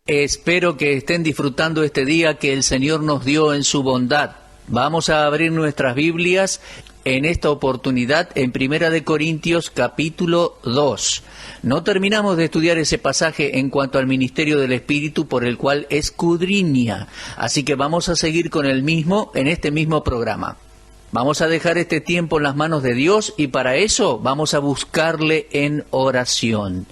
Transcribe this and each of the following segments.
Espero que estén disfrutando este día que el Señor nos dio en su bondad. Vamos a abrir nuestras Biblias en esta oportunidad en Primera de Corintios capítulo 2. No terminamos de estudiar ese pasaje en cuanto al ministerio del Espíritu por el cual escudriña, así que vamos a seguir con el mismo en este mismo programa. Vamos a dejar este tiempo en las manos de Dios y para eso vamos a buscarle en oración.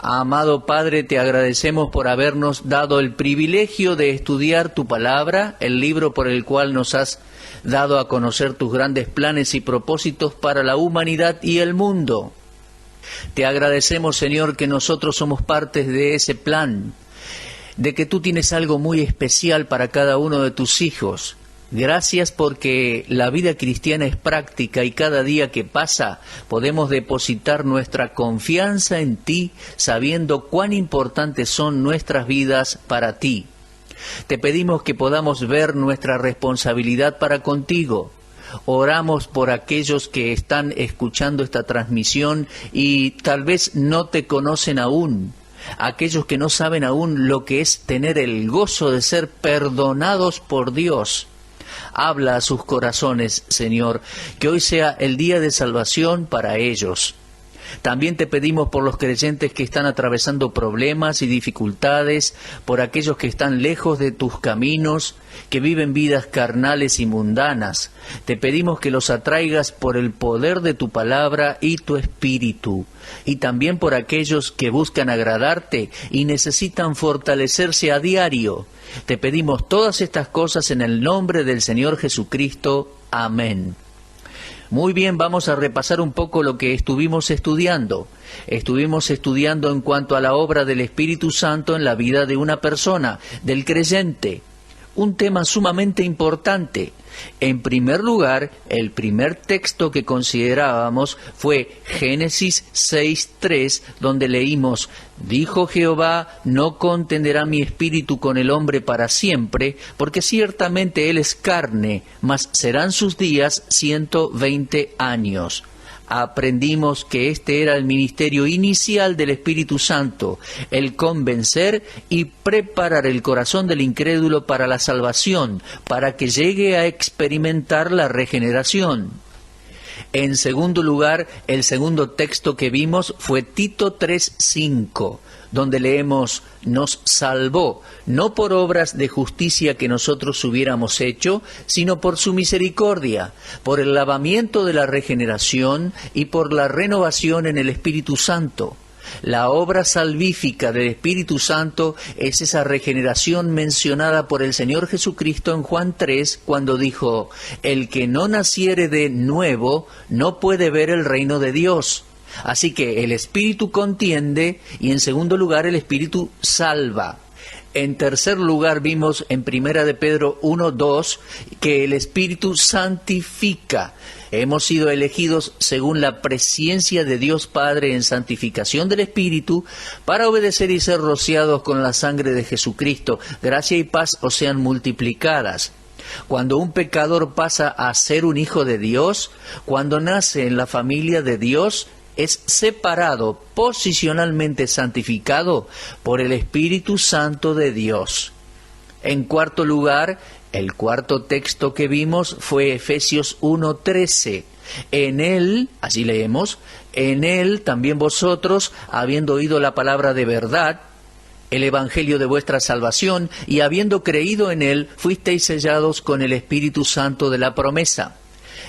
Amado Padre, te agradecemos por habernos dado el privilegio de estudiar tu palabra, el libro por el cual nos has dado a conocer tus grandes planes y propósitos para la humanidad y el mundo. Te agradecemos, Señor, que nosotros somos partes de ese plan, de que tú tienes algo muy especial para cada uno de tus hijos. Gracias porque la vida cristiana es práctica y cada día que pasa podemos depositar nuestra confianza en ti, sabiendo cuán importantes son nuestras vidas para ti. Te pedimos que podamos ver nuestra responsabilidad para contigo. Oramos por aquellos que están escuchando esta transmisión y tal vez no te conocen aún. Aquellos que no saben aún lo que es tener el gozo de ser perdonados por Dios. Habla a sus corazones, Señor, que hoy sea el día de salvación para ellos. También te pedimos por los creyentes que están atravesando problemas y dificultades, por aquellos que están lejos de tus caminos, que viven vidas carnales y mundanas. Te pedimos que los atraigas por el poder de tu palabra y tu espíritu. Y también por aquellos que buscan agradarte y necesitan fortalecerse a diario. Te pedimos todas estas cosas en el nombre del Señor Jesucristo. Amén. Muy bien, vamos a repasar un poco lo que estuvimos estudiando. Estuvimos estudiando en cuanto a la obra del Espíritu Santo en la vida de una persona, del creyente. Un tema sumamente importante. En primer lugar, el primer texto que considerábamos fue Génesis 6:3, donde leímos: «Dijo Jehová, no contenderá mi espíritu con el hombre para siempre, porque ciertamente él es carne, mas serán sus días 120 años». Aprendimos que este era el ministerio inicial del Espíritu Santo, el convencer y preparar el corazón del incrédulo para la salvación, para que llegue a experimentar la regeneración. En segundo lugar, el segundo texto que vimos fue Tito 3:5, donde leemos: «Nos salvó, no por obras de justicia que nosotros hubiéramos hecho, sino por su misericordia, por el lavamiento de la regeneración y por la renovación en el Espíritu Santo». La obra salvífica del Espíritu Santo es esa regeneración mencionada por el Señor Jesucristo en Juan 3, cuando dijo: «El que no naciere de nuevo no puede ver el reino de Dios». Así que el Espíritu contiende y en segundo lugar el Espíritu salva. En tercer lugar vimos en Primera de Pedro 1:2 que el Espíritu santifica. Hemos sido elegidos según la presciencia de Dios Padre en santificación del Espíritu para obedecer y ser rociados con la sangre de Jesucristo. Gracia y paz os sean multiplicadas. Cuando un pecador pasa a ser un hijo de Dios, cuando nace en la familia de Dios, es separado, posicionalmente santificado por el Espíritu Santo de Dios. En cuarto lugar, el cuarto texto que vimos fue Efesios 1:13. En él, así leemos, en él también vosotros, habiendo oído la palabra de verdad, el evangelio de vuestra salvación, y habiendo creído en él, fuisteis sellados con el Espíritu Santo de la promesa.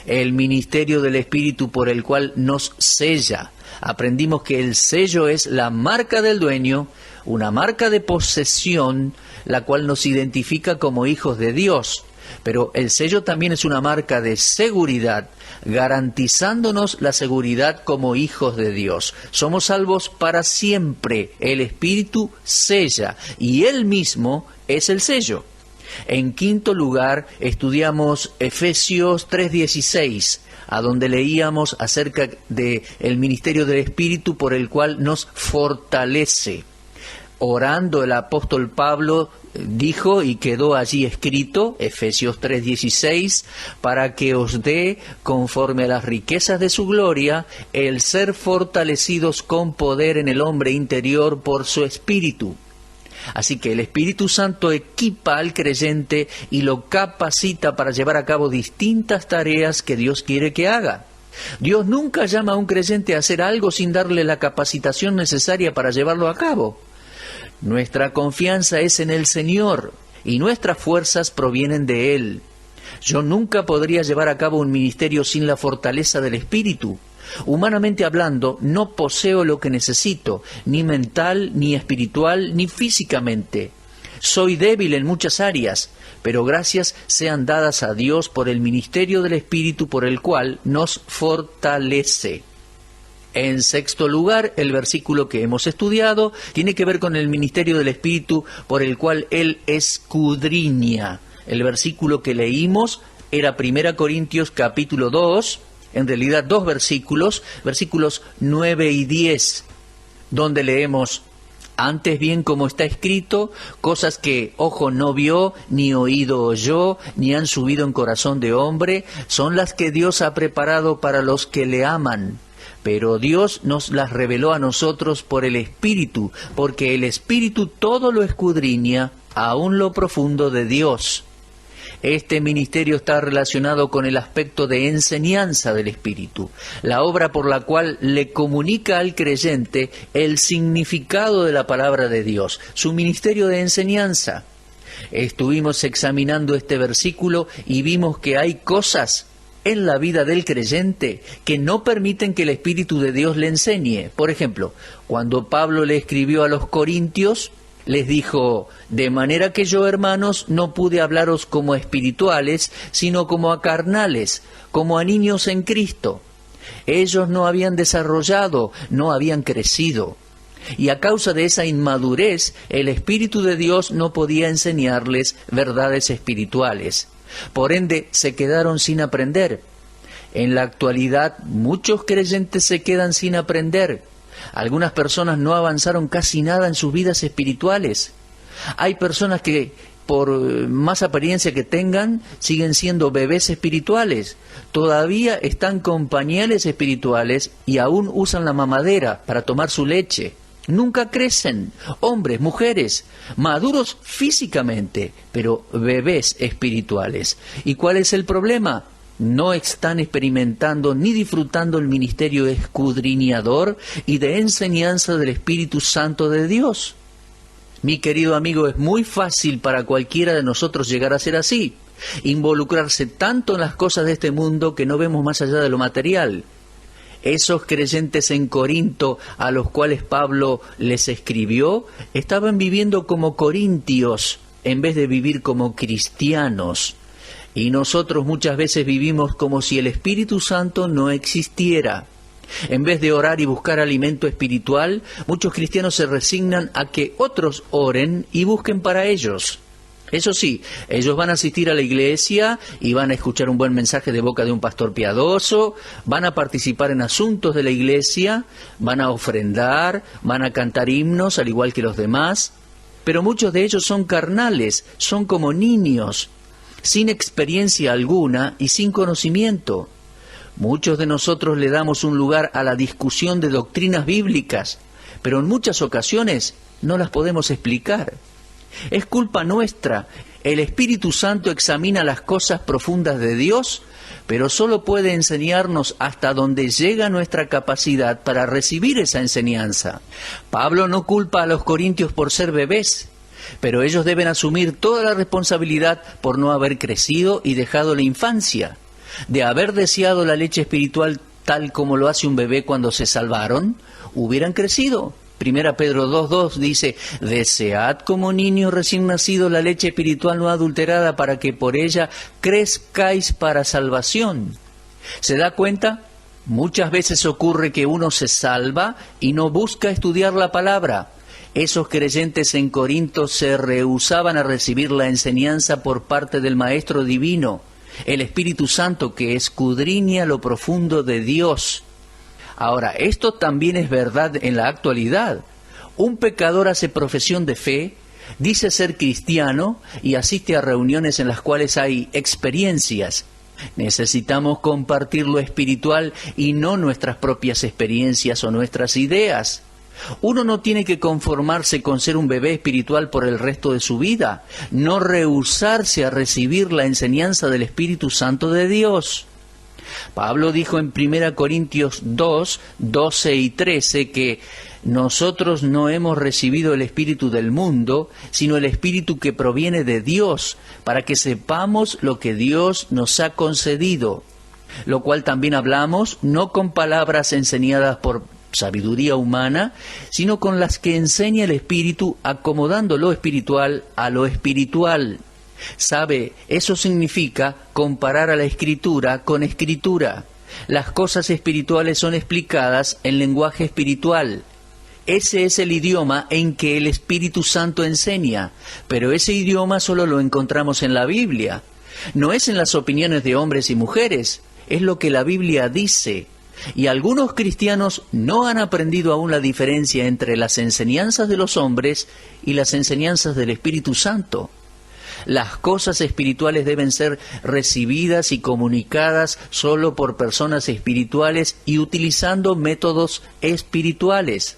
El ministerio del Espíritu por el cual nos sella. Aprendimos que el sello es la marca del dueño, una marca de posesión, la cual nos identifica como hijos de Dios. Pero el sello también es una marca de seguridad, garantizándonos la seguridad como hijos de Dios. Somos salvos para siempre. El Espíritu sella y Él mismo es el sello. En quinto lugar, estudiamos Efesios 3:16, a donde leíamos acerca del ministerio del Espíritu por el cual nos fortalece. Orando, el apóstol Pablo dijo, y quedó allí escrito, Efesios 3:16, para que os dé, conforme a las riquezas de su gloria, el ser fortalecidos con poder en el hombre interior por su Espíritu. Así que el Espíritu Santo equipa al creyente y lo capacita para llevar a cabo distintas tareas que Dios quiere que haga. Dios nunca llama a un creyente a hacer algo sin darle la capacitación necesaria para llevarlo a cabo. Nuestra confianza es en el Señor y nuestras fuerzas provienen de Él. Yo nunca podría llevar a cabo un ministerio sin la fortaleza del Espíritu. Humanamente hablando, no poseo lo que necesito, ni mental, ni espiritual, ni físicamente. Soy débil en muchas áreas, pero gracias sean dadas a Dios por el ministerio del Espíritu por el cual nos fortalece. En sexto lugar, el versículo que hemos estudiado tiene que ver con el ministerio del Espíritu por el cual Él escudriña. El versículo que leímos era 1 Corintios capítulo 2, en realidad 2 versículos, versículos 9 y 10, donde leemos: antes bien, como está escrito, cosas que ojo no vio, ni oído oyó, ni han subido en corazón de hombre, son las que Dios ha preparado para los que le aman. Pero Dios nos las reveló a nosotros por el Espíritu, porque el Espíritu todo lo escudriña, aún lo profundo de Dios. Este ministerio está relacionado con el aspecto de enseñanza del Espíritu, la obra por la cual le comunica al creyente el significado de la palabra de Dios, su ministerio de enseñanza. Estuvimos examinando este versículo y vimos que hay cosas en la vida del creyente que no permiten que el Espíritu de Dios le enseñe. Por ejemplo, cuando Pablo le escribió a los Corintios, les dijo: de manera que yo, hermanos, no pude hablaros como a espirituales, sino como a carnales, como a niños en Cristo. Ellos no habían desarrollado, no habían crecido. Y a causa de esa inmadurez, el Espíritu de Dios no podía enseñarles verdades espirituales. Por ende, se quedaron sin aprender. En la actualidad, muchos creyentes se quedan sin aprender. Algunas personas no avanzaron casi nada en sus vidas espirituales. Hay personas que, por más apariencia que tengan, siguen siendo bebés espirituales. Todavía están con pañales espirituales y aún usan la mamadera para tomar su leche. Nunca crecen. Hombres, mujeres, maduros físicamente, pero bebés espirituales. ¿Y cuál es el problema? No están experimentando ni disfrutando el ministerio escudriñador y de enseñanza del Espíritu Santo de Dios. Mi querido amigo, es muy fácil para cualquiera de nosotros llegar a ser así, involucrarse tanto en las cosas de este mundo que no vemos más allá de lo material. Esos creyentes en Corinto a los cuales Pablo les escribió estaban viviendo como corintios en vez de vivir como cristianos. Y nosotros muchas veces vivimos como si el Espíritu Santo no existiera. En vez de orar y buscar alimento espiritual, muchos cristianos se resignan a que otros oren y busquen para ellos. Eso sí, ellos van a asistir a la iglesia y van a escuchar un buen mensaje de boca de un pastor piadoso, van a participar en asuntos de la iglesia, van a ofrendar, van a cantar himnos al igual que los demás, pero muchos de ellos son carnales, son como niños, sin experiencia alguna y sin conocimiento. Muchos de nosotros le damos un lugar a la discusión de doctrinas bíblicas, pero en muchas ocasiones no las podemos explicar. Es culpa nuestra. El Espíritu Santo examina las cosas profundas de Dios, pero solo puede enseñarnos hasta donde llega nuestra capacidad para recibir esa enseñanza. Pablo no culpa a los corintios por ser bebés, pero ellos deben asumir toda la responsabilidad por no haber crecido y dejado la infancia. De haber deseado la leche espiritual tal como lo hace un bebé cuando se salvaron, hubieran crecido. 1 Pedro 2:2 dice: desead como niño recién nacido la leche espiritual no adulterada para que por ella crezcáis para salvación. ¿Se da cuenta? Muchas veces ocurre que uno se salva y no busca estudiar la palabra. Esos creyentes en Corinto se rehusaban a recibir la enseñanza por parte del Maestro Divino, el Espíritu Santo que escudriña lo profundo de Dios. Ahora, esto también es verdad en la actualidad. Un pecador hace profesión de fe, dice ser cristiano y asiste a reuniones en las cuales hay experiencias. Necesitamos compartir lo espiritual y no nuestras propias experiencias o nuestras ideas. Uno no tiene que conformarse con ser un bebé espiritual por el resto de su vida, no rehusarse a recibir la enseñanza del Espíritu Santo de Dios. Pablo dijo en 1 Corintios 2, 12 y 13 que nosotros no hemos recibido el espíritu del mundo, sino el espíritu que proviene de Dios, para que sepamos lo que Dios nos ha concedido, lo cual también hablamos, no con palabras enseñadas por sabiduría humana, sino con las que enseña el Espíritu, acomodando lo espiritual a lo espiritual. ¿Sabe? Eso significa comparar a la Escritura con Escritura. Las cosas espirituales son explicadas en lenguaje espiritual. Ese es el idioma en que el Espíritu Santo enseña, pero ese idioma solo lo encontramos en la Biblia. No es en las opiniones de hombres y mujeres, es lo que la Biblia dice. Y algunos cristianos no han aprendido aún la diferencia entre las enseñanzas de los hombres y las enseñanzas del Espíritu Santo. Las cosas espirituales deben ser recibidas y comunicadas solo por personas espirituales y utilizando métodos espirituales.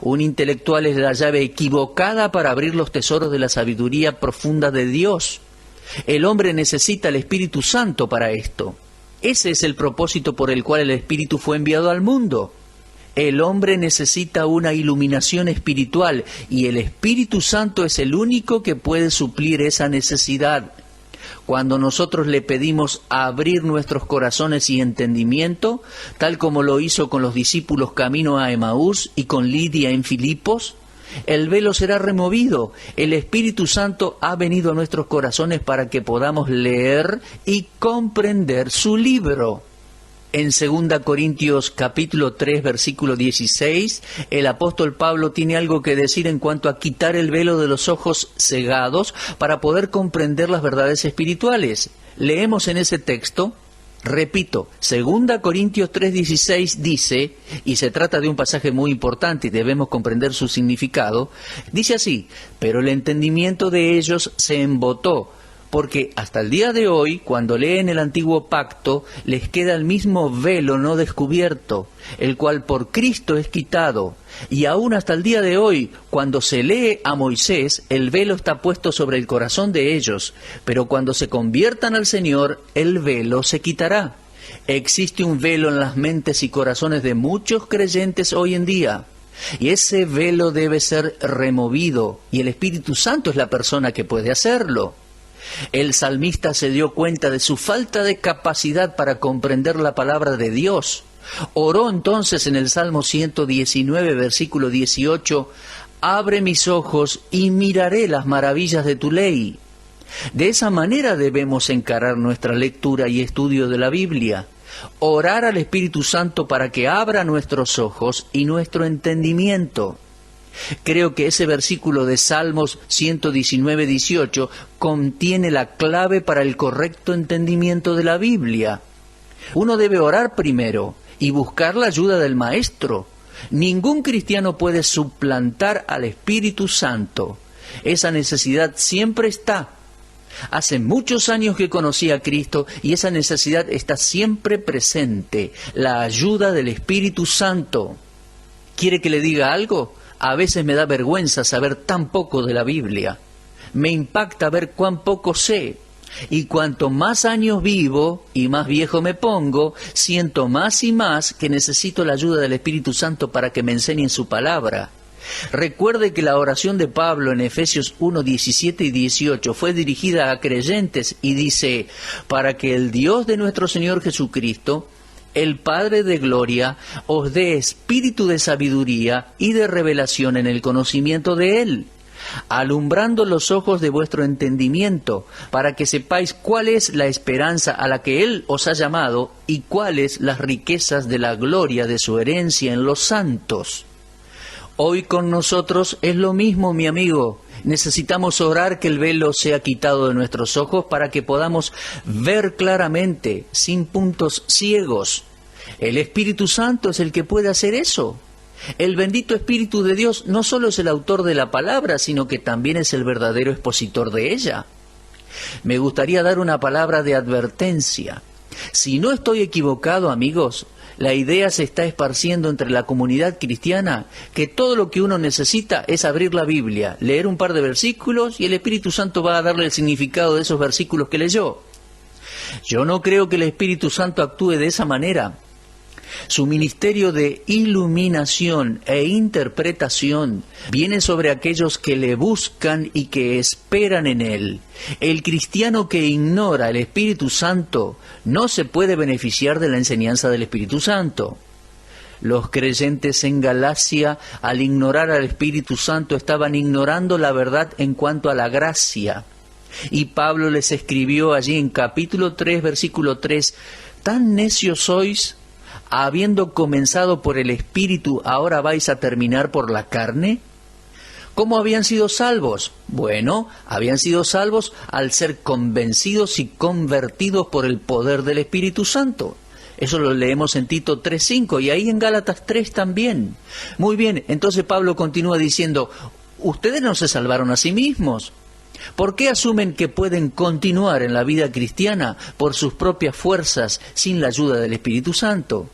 Un intelectual es la llave equivocada para abrir los tesoros de la sabiduría profunda de Dios. El hombre necesita el Espíritu Santo para esto. Ese es el propósito por el cual el Espíritu fue enviado al mundo. El hombre necesita una iluminación espiritual y el Espíritu Santo es el único que puede suplir esa necesidad. Cuando nosotros le pedimos abrir nuestros corazones y entendimiento, tal como lo hizo con los discípulos camino a Emaús y con Lidia en Filipos, el velo será removido. El Espíritu Santo ha venido a nuestros corazones para que podamos leer y comprender su libro. En 2 Corintios capítulo 3, versículo 16, el apóstol Pablo tiene algo que decir en cuanto a quitar el velo de los ojos cegados para poder comprender las verdades espirituales. Leemos en ese texto, repito, 2 Corintios 3, 16 dice, y se trata de un pasaje muy importante y debemos comprender su significado, dice así: pero el entendimiento de ellos se embotó, porque hasta el día de hoy, cuando leen el antiguo pacto, les queda el mismo velo no descubierto, el cual por Cristo es quitado. Y aún hasta el día de hoy, cuando se lee a Moisés, el velo está puesto sobre el corazón de ellos, pero cuando se conviertan al Señor, el velo se quitará. Existe un velo en las mentes y corazones de muchos creyentes hoy en día, y ese velo debe ser removido, y el Espíritu Santo es la persona que puede hacerlo. El salmista se dio cuenta de su falta de capacidad para comprender la palabra de Dios. Oró entonces en el Salmo 119, versículo 18, «Abre mis ojos y miraré las maravillas de tu ley». De esa manera debemos encarar nuestra lectura y estudio de la Biblia. Orar al Espíritu Santo para que abra nuestros ojos y nuestro entendimiento. Creo que ese versículo de Salmos 119, 18 contiene la clave para el correcto entendimiento de la Biblia. Uno debe orar primero y buscar la ayuda del Maestro. Ningún cristiano puede suplantar al Espíritu Santo. Esa necesidad siempre está. Hace muchos años que conocí a Cristo y esa necesidad está siempre presente. La ayuda del Espíritu Santo. ¿Quiere que le diga algo? A veces me da vergüenza saber tan poco de la Biblia. Me impacta ver cuán poco sé. Y cuanto más años vivo y más viejo me pongo, siento más y más que necesito la ayuda del Espíritu Santo para que me enseñe su palabra. Recuerde que la oración de Pablo en Efesios 1, 17 y 18 fue dirigida a creyentes y dice: para que el Dios de nuestro Señor Jesucristo, el Padre de gloria, os dé espíritu de sabiduría y de revelación en el conocimiento de Él, alumbrando los ojos de vuestro entendimiento, para que sepáis cuál es la esperanza a la que Él os ha llamado y cuáles las riquezas de la gloria de su herencia en los santos. Hoy con nosotros es lo mismo, mi amigo. Necesitamos orar que el velo sea quitado de nuestros ojos para que podamos ver claramente, sin puntos ciegos. El Espíritu Santo es el que puede hacer eso. El bendito Espíritu de Dios no solo es el autor de la palabra, sino que también es el verdadero expositor de ella. Me gustaría dar una palabra de advertencia. Si no estoy equivocado, amigos, la idea se está esparciendo entre la comunidad cristiana que todo lo que uno necesita es abrir la Biblia, leer un par de versículos y el Espíritu Santo va a darle el significado de esos versículos que leyó. Yo no creo que el Espíritu Santo actúe de esa manera. Su ministerio de iluminación e interpretación viene sobre aquellos que le buscan y que esperan en Él. El cristiano que ignora el Espíritu Santo no se puede beneficiar de la enseñanza del Espíritu Santo. Los creyentes en Galacia, al ignorar al Espíritu Santo, estaban ignorando la verdad en cuanto a la gracia. Y Pablo les escribió allí en capítulo 3, versículo 3, «¿Tan necios sois? Habiendo comenzado por el Espíritu, ¿ahora vais a terminar por la carne?» ¿Cómo habían sido salvos? Bueno, habían sido salvos al ser convencidos y convertidos por el poder del Espíritu Santo. Eso lo leemos en Tito 3:5 y ahí en Gálatas 3 también. Muy bien, entonces Pablo continúa diciendo, ustedes no se salvaron a sí mismos. ¿Por qué asumen que pueden continuar en la vida cristiana por sus propias fuerzas sin la ayuda del Espíritu Santo?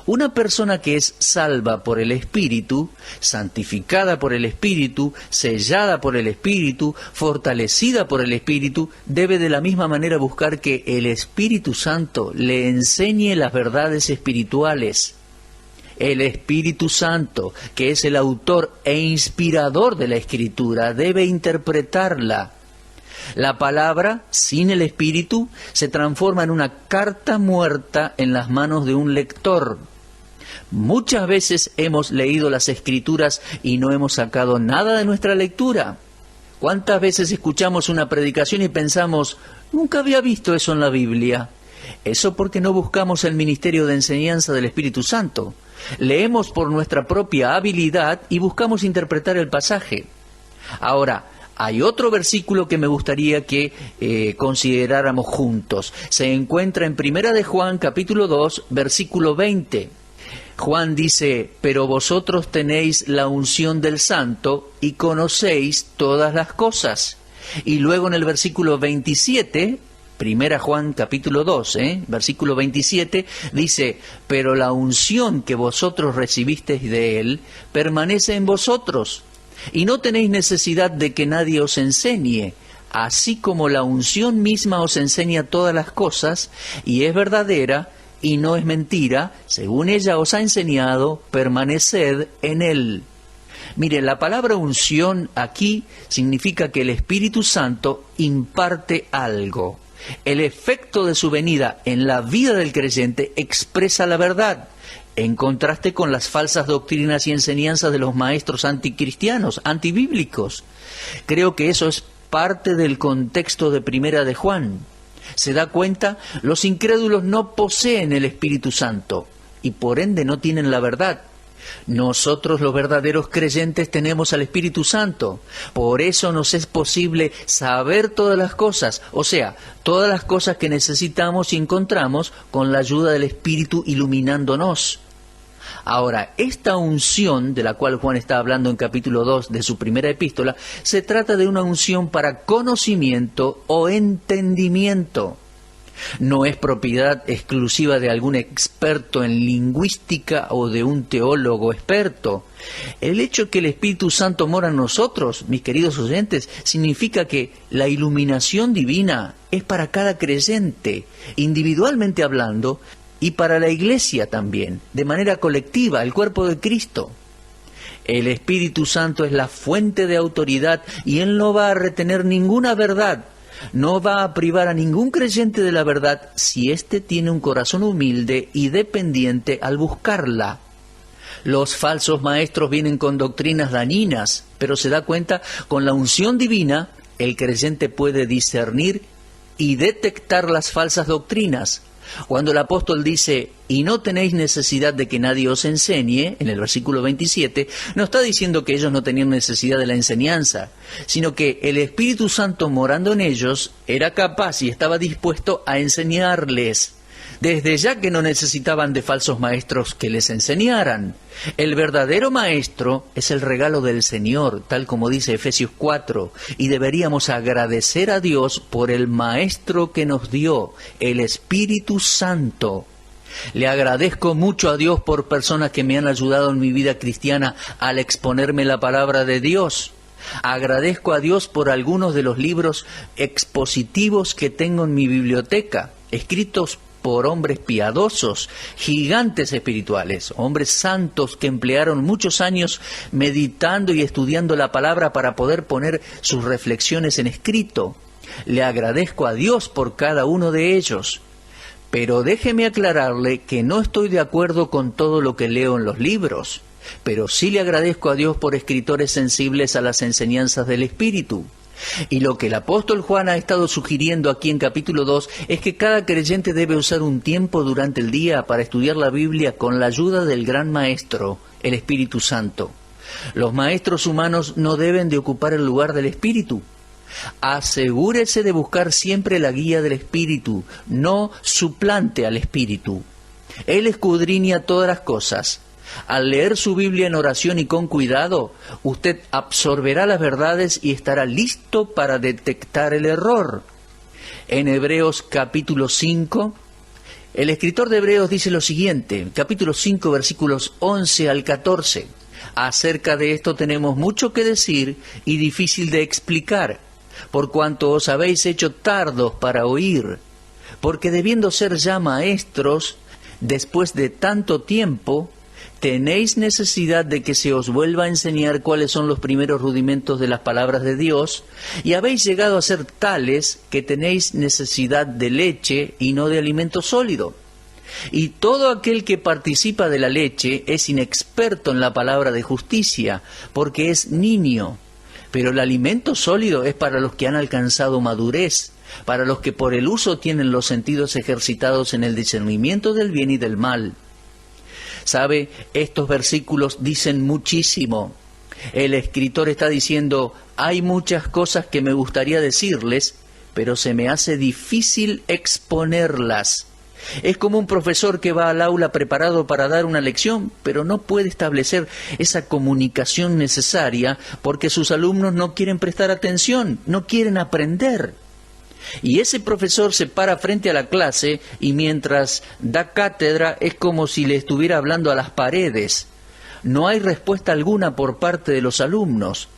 Una persona que es salva por el Espíritu, santificada por el Espíritu, sellada por el Espíritu, fortalecida por el Espíritu, debe de la misma manera buscar que el Espíritu Santo le enseñe las verdades espirituales. El Espíritu Santo, que es el autor e inspirador de la Escritura, debe interpretarla. La palabra, sin el Espíritu, se transforma en una carta muerta en las manos de un lector. Muchas veces hemos leído las Escrituras y no hemos sacado nada de nuestra lectura. ¿Cuántas veces escuchamos una predicación y pensamos, nunca había visto eso en la Biblia? Eso porque no buscamos el ministerio de enseñanza del Espíritu Santo. Leemos por nuestra propia habilidad y buscamos interpretar el pasaje. Ahora, hay otro versículo que me gustaría que consideráramos juntos. Se encuentra en 1 de Juan, capítulo 2, versículo 20. Juan dice, pero vosotros tenéis la unción del Santo y conocéis todas las cosas. Y luego en el versículo 27, 1 Juan capítulo 2, versículo 27, dice, pero la unción que vosotros recibisteis de Él permanece en vosotros. Y no tenéis necesidad de que nadie os enseñe, así como la unción misma os enseña todas las cosas, y es verdadera, y no es mentira, según ella os ha enseñado, permaneced en Él. Mire, la palabra unción aquí significa que el Espíritu Santo imparte algo. El efecto de su venida en la vida del creyente expresa la verdad, en contraste con las falsas doctrinas y enseñanzas de los maestros anticristianos, antibíblicos. Creo que eso es parte del contexto de 1 de Juan. ¿Se da cuenta? Los incrédulos no poseen el Espíritu Santo y por ende no tienen la verdad. Nosotros los verdaderos creyentes tenemos al Espíritu Santo. Por eso nos es posible saber todas las cosas, o sea, todas las cosas que necesitamos y encontramos con la ayuda del Espíritu iluminándonos. Ahora, esta unción de la cual Juan está hablando en capítulo 2 de su primera epístola, se trata de una unción para conocimiento o entendimiento. No es propiedad exclusiva de algún experto en lingüística o de un teólogo experto. El hecho que el Espíritu Santo mora en nosotros, mis queridos oyentes, significa que la iluminación divina es para cada creyente, individualmente hablando, y para la Iglesia también, de manera colectiva, el cuerpo de Cristo. El Espíritu Santo es la fuente de autoridad y Él no va a retener ninguna verdad. No va a privar a ningún creyente de la verdad si éste tiene un corazón humilde y dependiente al buscarla. Los falsos maestros vienen con doctrinas dañinas, pero se da cuenta, con la unción divina, el creyente puede discernir y detectar las falsas doctrinas. Cuando el apóstol dice, y no tenéis necesidad de que nadie os enseñe, en el versículo 27, no está diciendo que ellos no tenían necesidad de la enseñanza, sino que el Espíritu Santo morando en ellos era capaz y estaba dispuesto a enseñarles. Desde ya que no necesitaban de falsos maestros que les enseñaran. El verdadero maestro es el regalo del Señor, tal como dice Efesios 4, y deberíamos agradecer a Dios por el maestro que nos dio, el Espíritu Santo. Le agradezco mucho a Dios por personas que me han ayudado en mi vida cristiana al exponerme la palabra de Dios. Agradezco a Dios por algunos de los libros expositivos que tengo en mi biblioteca, escritos por hombres piadosos, gigantes espirituales, hombres santos que emplearon muchos años meditando y estudiando la palabra para poder poner sus reflexiones en escrito. Le agradezco a Dios por cada uno de ellos. Pero déjeme aclararle que no estoy de acuerdo con todo lo que leo en los libros, pero sí le agradezco a Dios por escritores sensibles a las enseñanzas del Espíritu. Y lo que el apóstol Juan ha estado sugiriendo aquí en capítulo 2 es que cada creyente debe usar un tiempo durante el día para estudiar la Biblia con la ayuda del gran maestro, el Espíritu Santo. Los maestros humanos no deben de ocupar el lugar del Espíritu. Asegúrese de buscar siempre la guía del Espíritu, no suplante al Espíritu. Él escudriña todas las cosas. Al leer su Biblia en oración y con cuidado, usted absorberá las verdades y estará listo para detectar el error. En Hebreos capítulo 5, el escritor de Hebreos dice lo siguiente, capítulo 5, versículos 11 al 14. Acerca de esto tenemos mucho que decir y difícil de explicar, por cuanto os habéis hecho tardos para oír, porque debiendo ser ya maestros, después de tanto tiempo, tenéis necesidad de que se os vuelva a enseñar cuáles son los primeros rudimentos de las palabras de Dios, y habéis llegado a ser tales que tenéis necesidad de leche y no de alimento sólido. Y todo aquel que participa de la leche es inexperto en la palabra de justicia, porque es niño. Pero el alimento sólido es para los que han alcanzado madurez, para los que por el uso tienen los sentidos ejercitados en el discernimiento del bien y del mal. ¿Sabe? Estos versículos dicen muchísimo. El escritor está diciendo, hay muchas cosas que me gustaría decirles, pero se me hace difícil exponerlas. Es como un profesor que va al aula preparado para dar una lección, pero no puede establecer esa comunicación necesaria porque sus alumnos no quieren prestar atención, no quieren aprender. Y ese profesor se para frente a la clase y mientras da cátedra es como si le estuviera hablando a las paredes. No hay respuesta alguna por parte de los alumnos.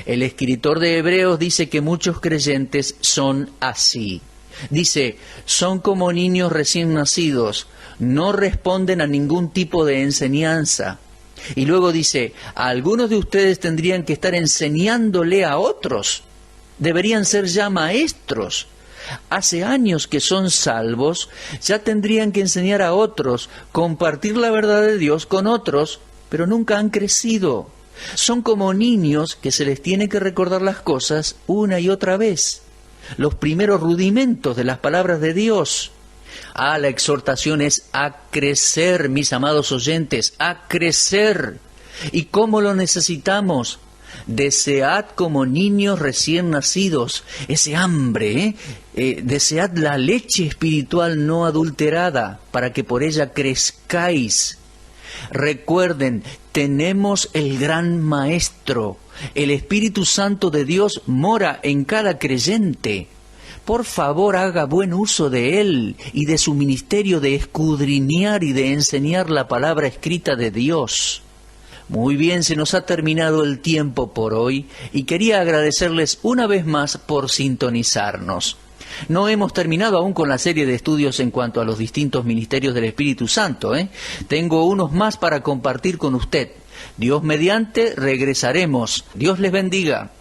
El escritor de Hebreos dice que muchos creyentes son así. Dice, son como niños recién nacidos, no responden a ningún tipo de enseñanza. Y luego dice, algunos de ustedes tendrían que estar enseñándole a otros. Deberían ser ya maestros. Hace años que son salvos, ya tendrían que enseñar a otros, compartir la verdad de Dios con otros, pero nunca han crecido. Son como niños que se les tiene que recordar las cosas una y otra vez. Los primeros rudimentos de las palabras de Dios. La exhortación es a crecer, mis amados oyentes, a crecer. ¿Y cómo lo necesitamos? Desead como niños recién nacidos, ese hambre, desead la leche espiritual no adulterada, para que por ella crezcáis. Recuerden, tenemos el gran Maestro, el Espíritu Santo de Dios mora en cada creyente. Por favor, haga buen uso de Él y de su ministerio de escudriñar y de enseñar la palabra escrita de Dios. Muy bien, se nos ha terminado el tiempo por hoy y quería agradecerles una vez más por sintonizarnos. No hemos terminado aún con la serie de estudios en cuanto a los distintos ministerios del Espíritu Santo, Tengo unos más para compartir con usted. Dios mediante, regresaremos. Dios les bendiga.